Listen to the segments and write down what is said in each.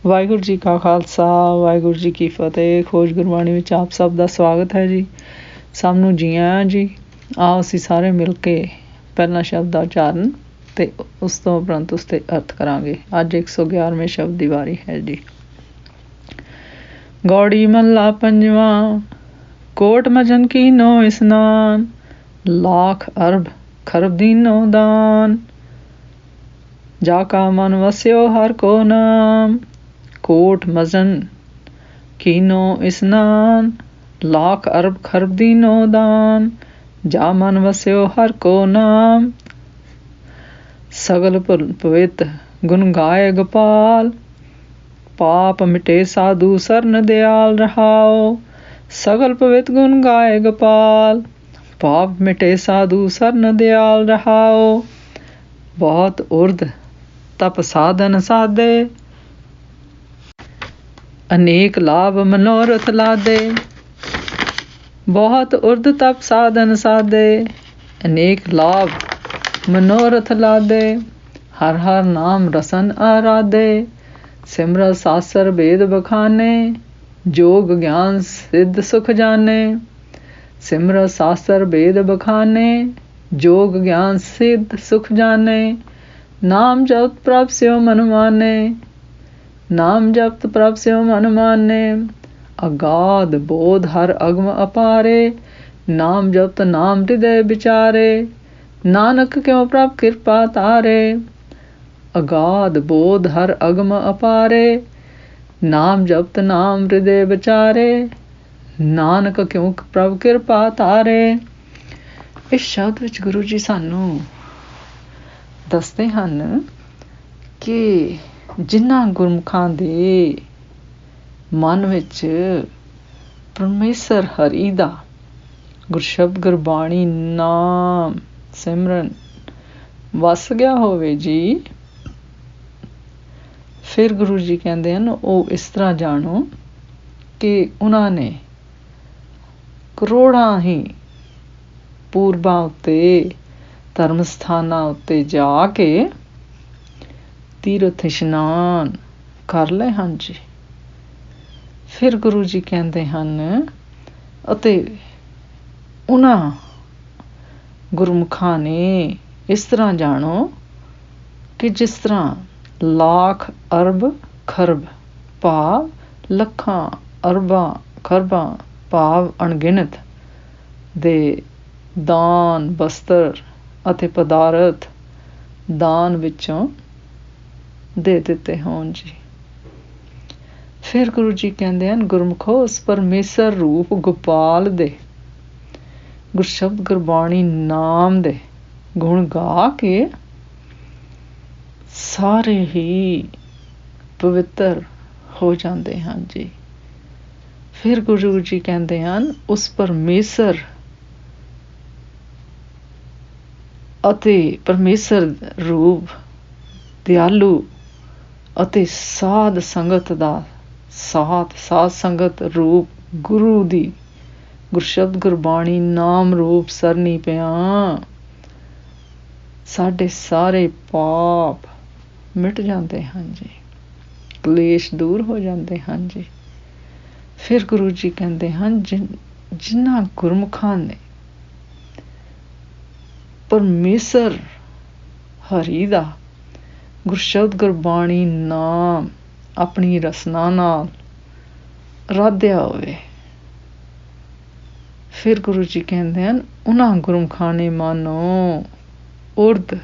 ਵਾਹਿਗੁਰੂ ਜੀ ਕਾ ਖਾਲਸਾ ਵਾਹਿਗੁਰੂ ਜੀ ਕੀ ਫਤਿਹ। ਖੋਜ ਗੁਰਬਾਣੀ ਵਿੱਚ ਆਪ ਸਭ ਦਾ ਸਵਾਗਤ ਹੈ ਜੀ। ਸਭ ਨੂੰ ਜੀ ਆਇਆਂ ਜੀ। ਆਓ ਅਸੀਂ ਸਾਰੇ ਮਿਲ ਕੇ ਪਹਿਲਾਂ ਸ਼ਬਦ ਦਾ ਉਚਾਰਨ ਅਤੇ ਉਸ ਤੋਂ ਉਪਰੰਤ ਉਸ 'ਤੇ ਅਰਥ ਕਰਾਂਗੇ। ਅੱਜ 111ਵੇਂ ਸ਼ਬਦ ਦੀ ਵਾਰੀ ਹੈ ਜੀ। ਗੌੜੀ ਮਹੱਲਾ ਪੰਜਵਾਂ। ਕੋਟ ਮਜਨ ਕੀਨੋ ਇਸਨਾਨ, ਲਾਖ ਅਰਬ ਖਰਬ ਦੀਨੋ ਦਾਨ। ਜਾ ਕਾ ਮਨ ਵਸਿਓ ਹਰ ਕੋ ਨਾਮ, ਕੋਟ ਮਜਨ ਕੀਨੋ ਇਸਨਾਨ, ਲਾਖ ਅਰਬ ਖਰਬ ਦੀਨੋ ਦਾਨ। ਜਾ ਮਨ ਵਸਿਓ ਹਰ ਕੋ ਨਾਮ, ਸਗਲ ਪਵਿੱਤ ਗੁਣ ਗਾਏ ਗੋਪਾਲ। ਪਾਪ ਮਿਟੇ ਸਾਧੂ ਸਰਨ ਦਿਆਲ ਰਹਾਓ, ਸਗਲ ਪਵਿੱਤ ਗੁਣ ਗਾਏ ਗੋਪਾਲ। ਪਾਪ ਮਿਟੇ ਸਾਧੂ ਸਰਨ ਦਿਆਲ ਰਹਾਓ। ਬਹੁਤ ਉਰਦ ਤਪ ਸਾਧਨ ਸਾਧੇ, ਅਨੇਕ ਲਾਭ ਮਨੋਰਥ ਲਾਦੇ। ਬਹੁਤ ਉਰਦ ਤਪ ਸਾਧਨ ਸਾਧੇ, ਅਨੇਕ ਲਾਭ ਮਨੋਰਥ ਲਾਦੇ। ਹਰ ਹਰ ਨਾਮ ਰਸਨ ਆਰਾਧੇ, ਸਿਮਰਤ ਸਾਸਰ ਭੇਦ ਬਖਾਨੇ। ਜੋਗ ਗਿਆਨ ਸਿੱਧ ਸੁਖ ਜਾਨੇ, ਸਿਮਰਤ ਸਾਸਰ ਭੇਦ ਬਖਾਨੇ। ਜੋਗ ਗਿਆਨ ਸਿੱਧ ਸੁਖ ਜਾਨੇ। ਨਾਮ ਜਪਤ ਪ੍ਰਭ ਸਿਉ ਮਨ ਮਾਨੇ, ਨਾਮ ਜਪਤ ਪ੍ਰਭ ਸਿਉ ਮਨ ਮਾਨੇ। ਅਗਾਧ ਬੋਧ ਹਰ ਅਗਮ ਅਪਾਰੇ, ਨਾਮ ਜਪਤ ਨਾਮ ਹਿਰਦੈ ਵਿਚਾਰੇ। ਨਾਨਕ ਕਿਉ ਪ੍ਰਭ ਕਿਰਪਾ ਤਾਰੇ, ਅਗਾਧ ਬੋਧ ਹਰ ਅਗਮ ਅਪਾਰੇ। ਨਾਮ ਜਪਤ ਨਾਮ ਹਿਰਦੈ ਵਿਚਾਰੇ, ਨਾਨਕ ਕਿਉ ਪ੍ਰਭ ਕਿਰਪਾ ਤਾਰੇ। ਇਸ ਸ਼ਬਦ ਵਿੱਚ ਗੁਰੂ ਜੀ ਸਾਨੂੰ ਦੱਸਦੇ ਹਨ ਕਿ ਜਿਨ੍ਹਾਂ ਗੁਰਮੁਖਾਂ ਦੇ ਮਨ ਵਿੱਚ ਪਰਮੇਸ਼ਰ ਹਰੀ ਦਾ ਗੁਰਸ਼ਬਦ ਗੁਰਬਾਣੀ ਨਾਮ ਸਿਮਰਨ ਵਸ ਗਿਆ ਹੋਵੇ ਜੀ, ਫਿਰ ਗੁਰੂ ਜੀ ਕਹਿੰਦੇ ਹਨ ਉਹ ਇਸ ਤਰ੍ਹਾਂ ਜਾਣੋ ਕਿ ਉਹਨਾਂ ਨੇ ਕਰੋੜਾਂ ਹੀ ਪੂਰਬਾਂ ਉੱਤੇ ਧਰਮ ਸਥਾਨਾਂ ਉੱਤੇ ਜਾ ਕੇ ਤੀਰਥ ਇਸ਼ਨਾਨ ਕਰ ਲਏ ਹਨ ਜੀ। ਫਿਰ ਗੁਰੂ ਜੀ ਕਹਿੰਦੇ ਹਨ ਅਤੇ ਉਹਨਾਂ ਗੁਰਮੁਖਾਂ ਨੇ ਇਸ ਤਰ੍ਹਾਂ ਜਾਣੋ ਕਿ ਜਿਸ ਤਰ੍ਹਾਂ ਲਾਖ ਅਰਬ ਖਰਬ ਭਾਵ ਲੱਖਾਂ ਅਰਬਾਂ ਖਰਬਾਂ ਭਾਵ ਅਣਗਿਣਤ ਦੇ ਦਾਨ ਬਸਤਰ ਅਤੇ ਪਦਾਰਥ ਦਾਨ ਵਿੱਚੋਂ ਦੇ ਦਿੱਤੇ ਹੋਣ ਜੀ। ਫਿਰ ਗੁਰੂ ਜੀ ਕਹਿੰਦੇ ਹਨ ਗੁਰਮੁਖੋ ਉਸ ਪਰਮੇਸ਼ਰ ਰੂਪ ਗੋਪਾਲ ਦੇ ਗੁਰਸ਼ਬਦ ਗੁਰਬਾਣੀ ਨਾਮ ਦੇ ਗੁਣ ਗਾ ਕੇ ਸਾਰੇ ਹੀ ਪਵਿੱਤਰ ਹੋ ਜਾਂਦੇ ਹਨ ਜੀ। ਫਿਰ ਗੁਰੂ ਜੀ ਕਹਿੰਦੇ ਹਨ ਉਸ ਪਰਮੇਸ਼ਰ ਅਤੇ ਪਰਮੇਸ਼ਰ ਰੂਪ ਦਿਆਲੂ ਅਤੇ ਸਾਧ ਸੰਗਤ ਦਾ ਸਾਧ ਸੰਗਤ ਰੂਪ ਗੁਰੂ ਦੀ ਗੁਰਸ਼ਬਦ ਗੁਰਬਾਣੀ ਨਾਮ ਰੂਪ ਸਰਨੀ ਪਿਆ ਸਾਡੇ ਸਾਰੇ ਪਾਪ ਮਿਟ ਜਾਂਦੇ ਹਨ ਜੀ, ਕਲੇਸ਼ ਦੂਰ ਹੋ ਜਾਂਦੇ ਹਨ ਜੀ। ਫਿਰ ਗੁਰੂ ਜੀ ਕਹਿੰਦੇ ਹਨ ਜਿਨ੍ਹਾਂ ਗੁਰਮੁਖਾਂ ਨੇ ਪਰਮੇਸ਼ਰ ਹਰੀ ਦਾ ਗੁਰਸ਼ਬਦ ਗੁਰਬਾਣੀ ਨਾਮ ਆਪਣੀ ਰਸਨਾ ਨਾਲ ਰਾਧਿਆ ਹੋਵੇ, ਫਿਰ ਗੁਰੂ ਜੀ ਕਹਿੰਦੇ ਹਨ ਉਹਨਾਂ ਗੁਰਮੁਖਾਂ ਨੇ ਮਾਨੋ ਉਰਦ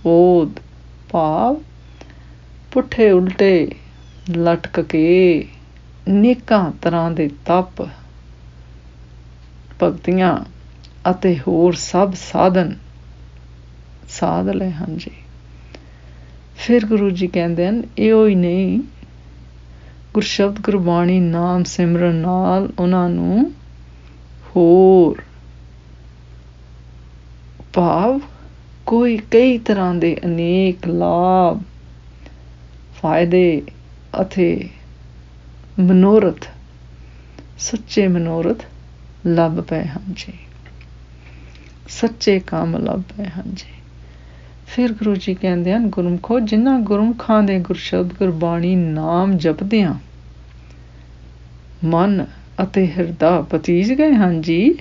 ਓਦ ਭਾਵ ਪੁੱਠੇ ਉਲਟੇ ਲਟਕ ਕੇ ਅਨੇਕਾਂ ਤਰ੍ਹਾਂ ਦੇ ਤਪ ਭਗਤੀਆਂ ਅਤੇ ਹੋਰ ਸਭ ਸਾਧਨ ਸਾਧ ਲਏ ਹਨ ਜੀ। ਫਿਰ ਗੁਰੂ ਜੀ ਕਹਿੰਦੇ ਹਨ ਇਹੋ ਹੀ ਨਹੀਂ, ਗੁਰਸ਼ਬਦ ਗੁਰਬਾਣੀ ਨਾਮ ਸਿਮਰਨ ਨਾਲ ਉਹਨਾਂ ਨੂੰ ਹੋਰ ਭਾਵ ਕਈ ਤਰ੍ਹਾਂ ਦੇ ਅਨੇਕ ਲਾਭ ਫਾਇਦੇ ਅਤੇ ਮਨੋਰਥ ਸੱਚੇ ਮਨੋਰਥ ਲੱਭ ਪਏ ਹਨ ਜੀ, ਸੱਚੇ ਕੰਮ ਲੱਭ ਪਏ ਹਨ ਜੀ। ਫਿਰ ਗੁਰੂ ਜੀ ਕਹਿੰਦੇ ਹਨ, ਗੁਰਮੁਖੋ ਜਿਨ੍ਹਾਂ ਗੁਰਮੁਖਾਂ ਦੇ ਗੁਰਸ਼ਬਦ ਗੁਰਬਾਣੀ ਨਾਮ ਜਪਦਿਆਂ ਮਨ ਅਤੇ ਹਿਰਦਾ ਪਤੀਜ ਗਏ ਹਨ ਜੀ।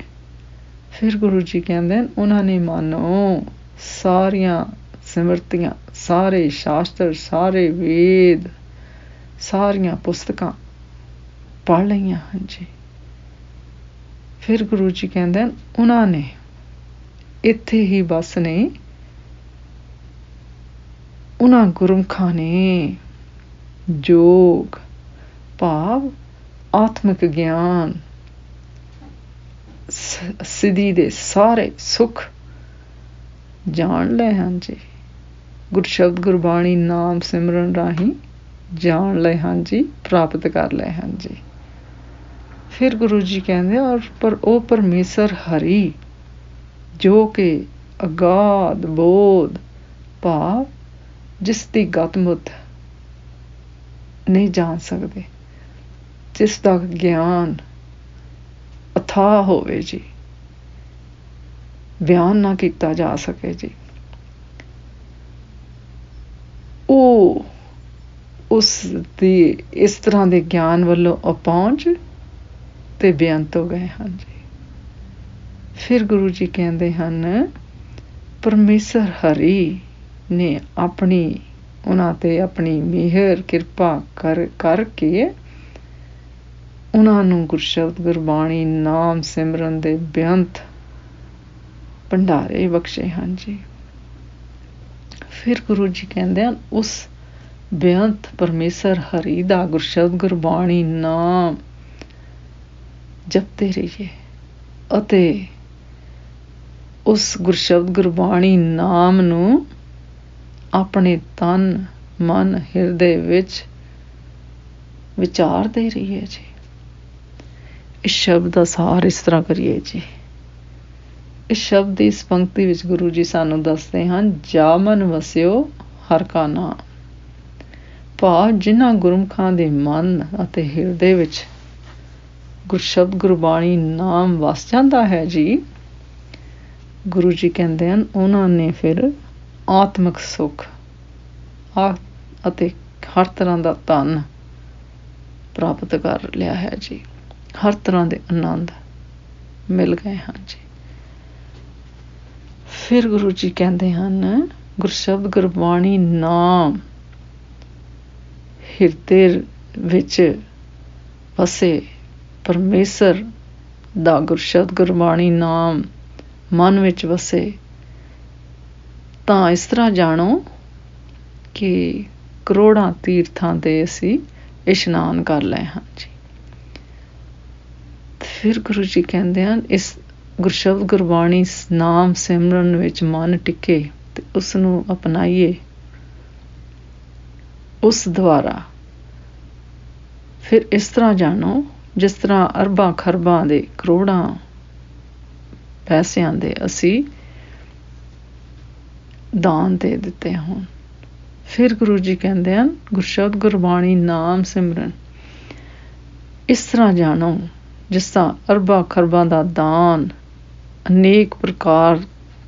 ਫਿਰ ਗੁਰੂ ਜੀ ਕਹਿੰਦੇ ਹਨ, ਉਹਨਾਂ ਨੇ ਮਾਨੋ ਸਾਰੀਆਂ ਸਿਮਰਤੀਆਂ, ਸਾਰੇ ਸ਼ਾਸਤਰ, ਸਾਰੇ ਵੇਦ, ਸਾਰੀਆਂ ਪੁਸਤਕਾਂ ਪੜ੍ਹ ਲਈਆਂ ਹਨ ਜੀ। ਫਿਰ ਗੁਰੂ ਜੀ ਕਹਿੰਦੇ ਹਨ, ਉਹਨਾਂ ਨੇ ਇੱਥੇ ਹੀ ਬਸ ਨੇ, ਉਹਨਾਂ ਗੁਰਮੁਖਾਂ ਨੇ ਯੋਗ ਭਾਵ ਆਤਮਿਕ ਗਿਆਨ, ਸਿੱਧੀ ਦੇ ਸਾਰੇ ਸੁੱਖ ਜਾਣ ਲਏ ਹਨ ਜੀ। ਗੁਰਸ਼ਬਦ ਗੁਰਬਾਣੀ ਨਾਮ ਸਿਮਰਨ ਰਾਹੀਂ ਜਾਣ ਲਏ ਹਨ ਜੀ, ਪ੍ਰਾਪਤ ਕਰ ਲਏ ਹਨ ਜੀ। ਫਿਰ ਗੁਰੂ ਜੀ ਕਹਿੰਦੇ, ਔਰ ਪਰ ਉਹ ਪਰਮੇਸ਼ਰ ਹਰੀ ਜੋ ਕਿ ਅਗਾਧ ਬੋਧ ਭਾਵ ਜਿਸ ਦੀ ਗਤਮੁੱਤ ਨਹੀਂ ਜਾਣ ਸਕਦੇ, ਜਿਸ ਦਾ ਗਿਆਨ ਅਥਾਹ ਹੋਵੇ ਜੀ, ਬਿਆਨ ਨਾ ਕੀਤਾ ਜਾ ਸਕੇ ਜੀ, ਉਹ ਉਸ ਦੀ ਇਸ ਤਰ੍ਹਾਂ ਦੇ ਗਿਆਨ ਵੱਲੋਂ ਅਪਹੁੰਚ ਤੇ ਬੇਅੰਤ ਹੋ ਗਏ ਹਨ ਜੀ। ਫਿਰ ਗੁਰੂ ਜੀ ਕਹਿੰਦੇ ਹਨ, ਪਰਮੇਸ਼ਰ ਹਰੀ ਨੇ ਆਪਣੀ ਉਹਨਾਂ ਤੇ ਆਪਣੀ ਮਿਹਰ ਕਿਰਪਾ ਕਰਕੇ ਉਹਨਾਂ ਨੂੰ ਗੁਰਸ਼ਬਦ ਗੁਰਬਾਣੀ ਨਾਮ ਸਿਮਰਨ ਦੇ ਬੇਅੰਤ ਭੰਡਾਰੇ ਬਖਸ਼ੇ ਹਨ ਜੀ। ਫਿਰ ਗੁਰੂ ਜੀ ਕਹਿੰਦੇ ਹਨ, ਉਸ ਬੇਅੰਤ ਪਰਮੇਸ਼ਰ ਹਰੀ ਦਾ ਗੁਰਸ਼ਬਦ ਗੁਰਬਾਣੀ ਨਾਮ ਜਪਦੇ ਰਹੀਏ ਅਤੇ ਉਸ ਗੁਰਸ਼ਬਦ ਗੁਰਬਾਣੀ ਨਾਮ ਨੂੰ ਆਪਣੇ ਤਨ ਮਨ ਹਿਰਦੇ ਵਿੱਚ ਵਿਚਾਰਦੇ ਰਹੀਏ ਜੀ। ਇਸ ਸ਼ਬਦ ਦਾ ਸਾਰ ਇਸ ਤਰ੍ਹਾਂ ਕਰੀਏ ਜੀ। ਇਸ ਸ਼ਬਦ ਦੀ ਇਸ ਪੰਕਤੀ ਵਿੱਚ ਗੁਰੂ ਜੀ ਸਾਨੂੰ ਦੱਸਦੇ ਹਨ, ਜਾ ਮਨ ਵਸਿਓ ਹਰ ਕਾ ਨਾਮ, ਭਾਵ ਜਿਨ੍ਹਾਂ ਗੁਰਮੁਖਾਂ ਦੇ ਮਨ ਅਤੇ ਹਿਰਦੇ ਵਿੱਚ ਗੁਰਸ਼ਬਦ ਗੁਰਬਾਣੀ ਨਾਮ ਵਸ ਜਾਂਦਾ ਹੈ ਜੀ, ਗੁਰੂ ਜੀ ਕਹਿੰਦੇ ਹਨ, ਉਹਨਾਂ ਨੇ ਫਿਰ ਆਤਮਿਕ ਸੁੱਖ ਅਤੇ ਹਰ ਤਰ੍ਹਾਂ ਦਾ ਧਨ ਪ੍ਰਾਪਤ ਕਰ ਲਿਆ ਹੈ ਜੀ। ਹਰ ਤਰ੍ਹਾਂ ਦੇ ਆਨੰਦ ਮਿਲ ਗਏ ਹਨ ਜੀ। ਫਿਰ ਗੁਰੂ ਜੀ ਕਹਿੰਦੇ ਹਨ, ਗੁਰਸ਼ਬਦ ਗੁਰਬਾਣੀ ਨਾਮ ਹਿਰਦੇ ਵਿੱਚ ਵਸੇ ਪਰਮੇਸ਼ਰ ਦਾ ਗੁਰਸ਼ਬਦ ਗੁਰਬਾਣੀ ਨਾਮ ਮਨ ਵਿੱਚ ਵਸੇ ਤਾਂ ਇਸ ਤਰ੍ਹਾਂ ਜਾਣੋ ਕਿ ਕਰੋੜਾਂ ਤੀਰਥਾਂ ਤੇ ਅਸੀਂ ਇਸ਼ਨਾਨ ਕਰ ਲਏ ਹਾਂ ਜੀ। ਫਿਰ ਗੁਰੂ ਜੀ ਕਹਿੰਦੇ ਹਨ, ਇਸ ਗੁਰਸ਼ਬਦ ਗੁਰਬਾਣੀ ਨਾਮ ਸਿਮਰਨ ਵਿੱਚ ਮਨ ਟਿਕੇ ਤੇ ਉਸ ਨੂੰ ਅਪਣਾਈਏ, ਉਸ ਦੁਆਰਾ ਫਿਰ ਇਸ ਤਰ੍ਹਾਂ ਜਾਣੋ ਜਿਸ ਤਰ੍ਹਾਂ ਅਰਬਾਂ ਖਰਬਾਂ ਦੇ ਕਰੋੜਾਂ ਪੈਸਿਆਂ ਦੇ ਅਸੀਂ ਦਾਨ ਦੇ ਦਿੱਤੇ ਹੋਣ। ਫਿਰ ਗੁਰੂ ਜੀ ਕਹਿੰਦੇ ਹਨ, ਗੁਰਸ਼ਬਦ ਗੁਰਬਾਣੀ ਨਾਮ ਸਿਮਰਨ ਇਸ ਤਰ੍ਹਾਂ ਜਾਣੋ ਜਿਸ ਤਰ੍ਹਾਂ ਅਰਬਾਂ ਖਰਬਾਂ ਦਾ ਦਾਨ, ਅਨੇਕ ਪ੍ਰਕਾਰ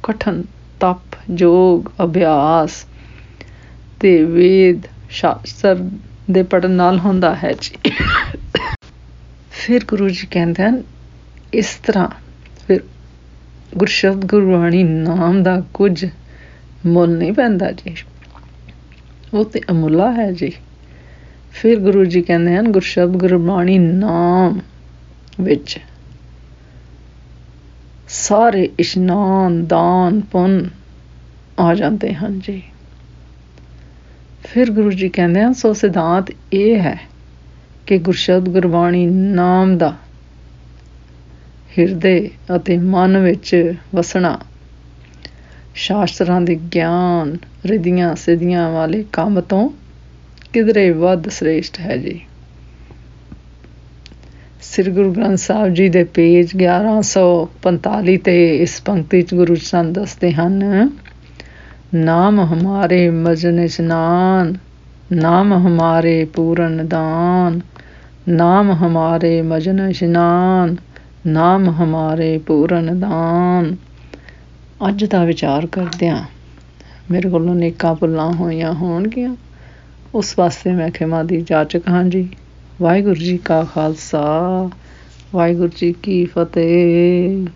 ਕਠਨ ਤਪ ਯੋਗ ਅਭਿਆਸ ਤੇ ਵੇਦ ਸ਼ਾਸਤਰ ਦੇ ਪੜ੍ਹਨ ਨਾਲ ਹੁੰਦਾ ਹੈ ਜੀ। ਫਿਰ ਗੁਰੂ ਜੀ ਕਹਿੰਦੇ ਹਨ, ਇਸ ਤਰ੍ਹਾਂ ਫਿਰ ਗੁਰਸ਼ਬਦ ਗੁਰਬਾਣੀ ਨਾਮ ਦਾ ਕੁਝ ਮੁੱਲ ਨਹੀਂ ਪੈਂਦਾ ਜੀ, ਉਹ ਤੇ ਅਮੁੱਲਾ ਹੈ ਜੀ। ਫਿਰ ਗੁਰੂ ਜੀ ਕਹਿੰਦੇ ਹਨ, ਗੁਰਸ਼ਬਦ ਗੁਰਬਾਣੀ ਨਾਮ ਵਿੱਚ ਸਾਰੇ ਇਸ਼ਨਾਨ ਦਾਨ ਪੁੰਨ ਆ ਜਾਂਦੇ ਹਨ ਜੀ। ਫਿਰ ਗੁਰੂ ਜੀ ਕਹਿੰਦੇ ਹਨ, ਸੋ ਸਿਧਾਂਤ ਇਹ ਹੈ ਕਿ ਗੁਰਸ਼ਬਦ ਗੁਰਬਾਣੀ ਨਾਮ ਦਾ ਹਿਰਦੇ ਅਤੇ ਮਨ ਵਿੱਚ ਵਸਣਾ ਸ਼ਾਸਤਰਾਂ ਦੇ ਗਿਆਨ ਰਿੱਧੀਆਂ ਸਿੱਧੀਆਂ ਵਾਲੇ ਕੰਮ ਤੋਂ ਕਿਧਰੇ ਵੱਧ ਸ੍ਰੇਸ਼ਟ ਹੈ ਜੀ। ਸ੍ਰੀ ਗੁਰੂ ਗ੍ਰੰਥ ਸਾਹਿਬ ਜੀ ਦੇ ਪੇਜ 1145 ਤੇ ਇਸ ਪੰਕਤੀ 'ਚ ਗੁਰੂ ਸਾਨੂੰ ਦੱਸਦੇ ਹਨ, ਨਾਮ ਹਮਾਰੇ ਮਜਨ ਇਸ਼ਨਾਨ, ਨਾਮ ਹਮਾਰੇ ਪੂਰਨ ਦਾਨ, ਨਾਮ ਹਮਾਰੇ ਮਜਨ ਇਸ਼ਨਾਨ, ਨਾਮ ਹਮਾਰੇ ਪੂਰਨ ਦਾਨ। ਅੱਜ ਦਾ ਵਿਚਾਰ ਕਰਦਿਆਂ ਮੇਰੇ ਕੋਲੋਂ ਨੇਕਾਂ ਭੁੱਲਾਂ ਹੋਈਆਂ ਹੋਣਗੀਆਂ, ਉਸ ਵਾਸਤੇ ਮੈਂ ਖਿਮਾ ਦੀ ਜਾਚਕ ਹਾਂ ਜੀ। ਵਾਹਿਗੁਰੂ ਜੀ ਕਾ ਖਾਲਸਾ, ਵਾਹਿਗੁਰੂ ਜੀ ਕੀ ਫਤਿਹ।